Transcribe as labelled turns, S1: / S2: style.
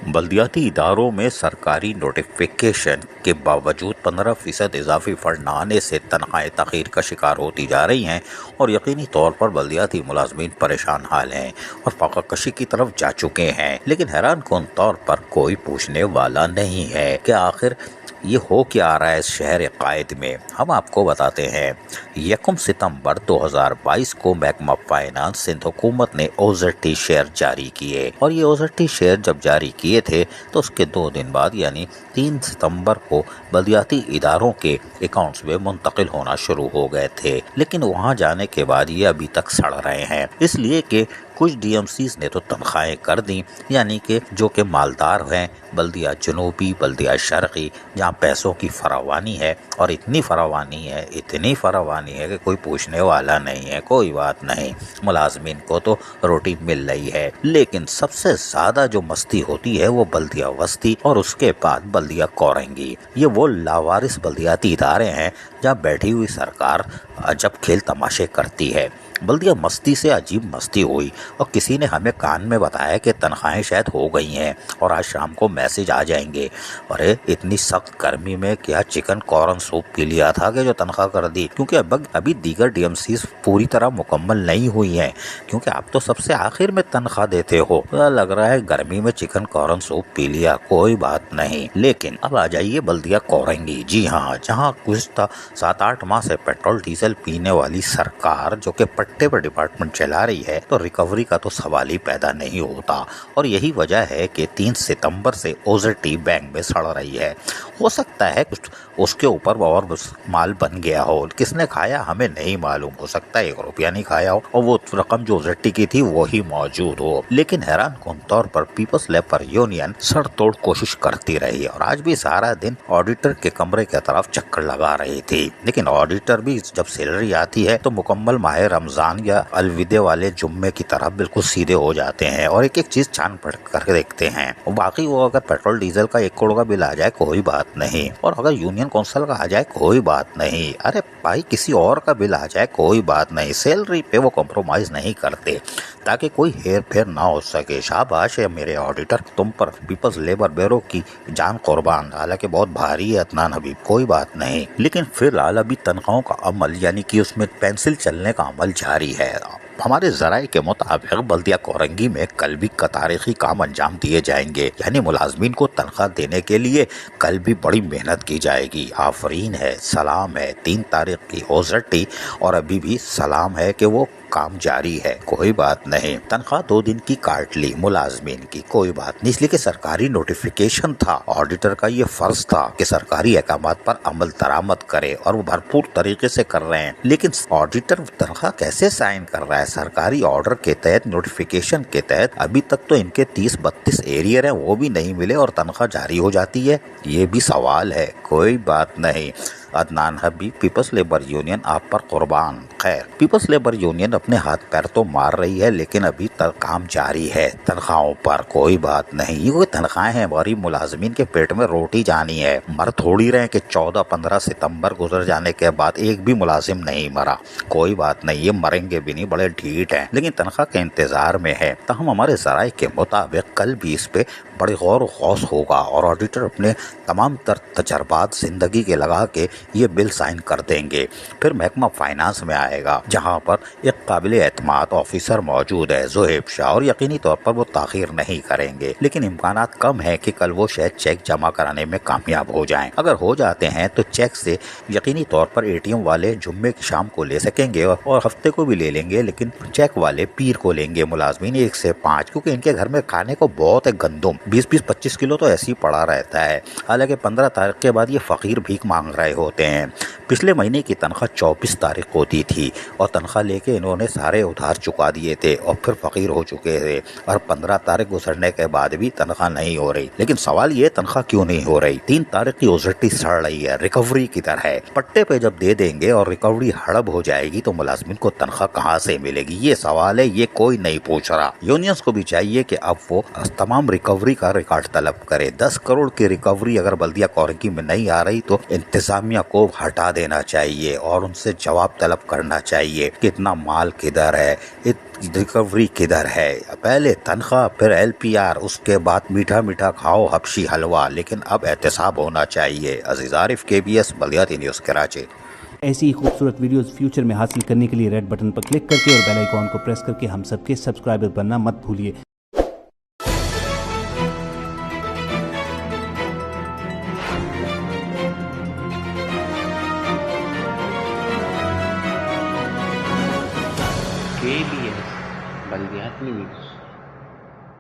S1: बल्दियाती इदारों में सरकारी नोटिफिकेशन के बावजूद 15% इजाफी फंड न आने से तनख्वाहें तखीर का शिकार होती जा रही हैं और यकीनी तौर पर बल्दियाती मुलाजमीन परेशान हाल हैं और फाका कशी की तरफ जा चुके हैं। लेकिन हैरान कौन तौर पर कोई पूछने वाला नहीं है कि आखिर ये हो क्या आ रहा है इस शहर कायद में। हम आपको बताते हैं। 1 सितंबर 2022 को महकमा फाइनेंस सिंध हुकूमत ने ओजरटी शेयर जारी किए और ये ओजरटी शेयर जब जारी किए थे तो उसके 2 दिन बाद यानी 3 सितंबर को बल्दियाती इदारों के अकाउंट्स में मुंतकिल होना शुरू हो गए थे, लेकिन वहाँ जाने के बाद ये अभी तक सड़ रहे हैं, इसलिए कि कुछ डीएमसीज ने तो तनख्वाहें कर दी, यानी कि जो कि मालदार हैं, बल्दिया जनूबी, बल्दिया शर्की, जहाँ पैसों की फरावानी है और इतनी फरावानी है कि कोई पूछने वाला नहीं है। कोई बात नहीं, मुलाजमीन को तो रोटी मिल रही है। लेकिन सबसे ज़्यादा जो मस्ती होती है वो बल्दिया वस्ती और उसके बाद बल्दिया कोरंगी। ये वो लावारिस बल्दियाती इदारे हैं जहाँ बैठी हुई सरकार अजब खेल तमाशे करती है। बल्दिया मस्ती से अजीब मस्ती हुई और किसी ने हमें कान में बताया कि तनख्वाहें शायद हो गई हैं और आज शाम को मैसेज आ जाएंगे। अरे इतनी सख्त गर्मी में क्या चिकन कॉर्न सूप पी लिया था कि जो तनख्वाह कर दी, क्योंकि अभी दीगर डीएमसीज पूरी तरह मुकम्मल नहीं हुई हैं, क्योंकि आप तो सबसे आखिर में तनख्वाह देते हो। लग रहा है गर्मी में चिकन कॉर्न सूप पी लिया, कोई बात नहीं। लेकिन अब आ जाइए बल्दिया कोरंगी। जी हाँ, जहाँ गुज़िश्ता 7-8 माह से पेट्रोल डीजल पीने वाली सरकार जो कि पट्टे पर डिपार्टमेंट चला रही है, तो रिकवरी का तो सवाल ही पैदा नहीं होता। और यही वजह है कि 3 सितंबर से ओजरटी बैंक में सड़ रही है। हो सकता है कुछ उसके ऊपर और माल बन गया हो, किसने खाया हमें नहीं मालूम। हो सकता है 1 रुपया नहीं खाया हो और वो रकम जो ओजरटी की थी वही मौजूद हो। लेकिन हैरान कौन तौर पर पीपल्स लेबर यूनियन सर तोड़ कोशिश करती रही और आज भी सारा दिन ऑडिटर के कमरे की तरफ चक्कर लगा रही थी। लेकिन ऑडिटर भी जब सैलरी आती है तो मुकम्मल माह रमजान या अलविदे वाले जुम्मे की तरफ बिल्कुल सीधे हो जाते हैं और एक एक चीज छान पढ़ कर देखते हैं। बाकी वो अगर पेट्रोल डीजल का 1 करोड़ का बिल आ जाए कोई बात नहीं, और अगर यूनियन काउंसिल का आ जाए कोई बात नहीं। अरे भाई किसी और का बिल आ जाए कोई बात नहीं, सैलरी पे वो कॉम्प्रोमाइज नहीं करते ताकि कोई हेर फेर ना हो सके। शाबाश है मेरे ऑडिटर, तुम पर पीपल्स लेबर ब्यूरो की जान कुर्बान। हालांकि बहुत भारी है अदनान हबीब, कोई बात नहीं। लेकिन फिलहाल अभी तनख्वाहों का अमल यानी कि उसमें पेंसिल चलने का अमल जारी है। हमारे जराये के मुताबिक बल्दिया कोरंगी में कल भी तारीखी काम अंजाम दिए जाएंगे, यानी मुलाजमीन को तनख्वाह देने के लिए कल भी बड़ी मेहनत की जाएगी। आफरीन है, सलाम है। 3 तारीख की ओजरटी और अभी भी सलाम है कि वो काम जारी है, कोई बात नहीं। तनख्वाह 2 दिन की काट ली मुलाजमीन की, कोई बात नहीं, इसलिए कि सरकारी नोटिफिकेशन था। ऑडिटर का ये फर्ज था कि सरकारी अहकामात पर अमल दरामद करे और वो भरपूर तरीके से कर रहे हैं। लेकिन ऑडिटर तनख्वाह कैसे साइन कर रहा है? सरकारी ऑर्डर के तहत, नोटिफिकेशन के तहत अभी तक तो इनके 30-32 एरियर हैं, वो भी नहीं मिले और तनख्वाह जारी हो जाती है। ये भी सवाल है, कोई बात नहीं। अदनान हबीब, पीपल्स लेबर यूनियन आप पर कुर्बान। खैर, पीपल्स लेबर यूनियन अपने हाथ पैर तो मार रही है लेकिन अभी तक काम जारी है तनख्वाहों पर, कोई बात नहीं। ये तनख्वाहें हैं, गरीब मुलाजमीन के पेट में रोटी जानी है। मर थोड़ी रहे कि 14-15 सितंबर गुजर जाने के बाद एक भी मुलाजिम नहीं मरा, कोई बात नहीं, ये मरेंगे भी नहीं, बड़े ढीठ हैं। लेकिन तनख्वाह के इंतजार में है। तो हम हमारे जराये के मुताबिक कल भी इस पे बड़े गौर गौस होगा और ऑडिटर अपने तमाम तजर्बात जिंदगी के लगा के ये बिल साइन कर देंगे। फिर महकमा फाइनेंस में आएगा जहां पर एक काबिल एतमाद ऑफिसर मौजूद है, ज़ोहेब शाह, और यकीनी तौर पर वो ताखीर नहीं करेंगे। लेकिन इम्कानात कम है कि कल वो शायद चेक जमा कराने में कामयाब हो जाएं। अगर हो जाते हैं तो चेक से यकीनी तौर पर एटीएम वाले जुम्मे की शाम को ले सकेंगे और हफ्ते को भी ले लेंगे, लेकिन चेक वाले पीर को लेंगे मुलाजमीन 1 से 5, क्योंकि इनके घर में खाने को बहुत है। गंदुम 20-25 किलो तो ऐसे ही पड़ा रहता है। हालांकि 15 तारीख के बाद ये फकीर भीख मांग रहे होते हैं। पिछले महीने की तनख्वाह 24 तारीख को दी थी और तनख्वाह लेके इन्होंने सारे उधार चुका दिए थे और फिर फकीर हो चुके थे और 15 तारीख गुजरने के बाद भी तनख्वाह नहीं हो रही। लेकिन सवाल ये, तनख्वाह क्यों नहीं हो रही? 3 तारीख की ओजरटी सड़ रही है, रिकवरी की तरह है। पट्टे पे जब दे देंगे और रिकवरी हड़प हो जाएगी तो मुलाजमिन को तनख्वाह कहाँ से मिलेगी? ये सवाल है, ये कोई नहीं पूछ रहा। यूनियंस को भी चाहिए कि अब वो तमाम रिकवरी का रिकॉर्ड तलब करे। 10 करोड़ की रिकवरी अगर बल्दिया कोरंगी में नहीं आ रही तो इंतजामिया को हटा دینا چاہیے اور ان سے جواب طلب کرنا چاہیے کہ اتنا مال کدھر ہے، ریکوری کدھر ہے۔ پہلے تنخواہ، پھر LPR، اس کے بعد میٹھا میٹھا کھاؤ حبشی حلوہ، لیکن اب احتساب ہونا چاہیے۔ عزیز عارف، KBS بلدیاتی نیوز کراچی۔
S2: ایسی ہی خوبصورت ویڈیوز فیوچر میں حاصل کرنے کے لیے ریڈ بٹن پر کلک کر کے اور بیل آئیکن کو پریس کر کے ہم سب کے سبسکرائبر بننا مت بھولیے۔
S3: KBS بلدیاتی نیوز۔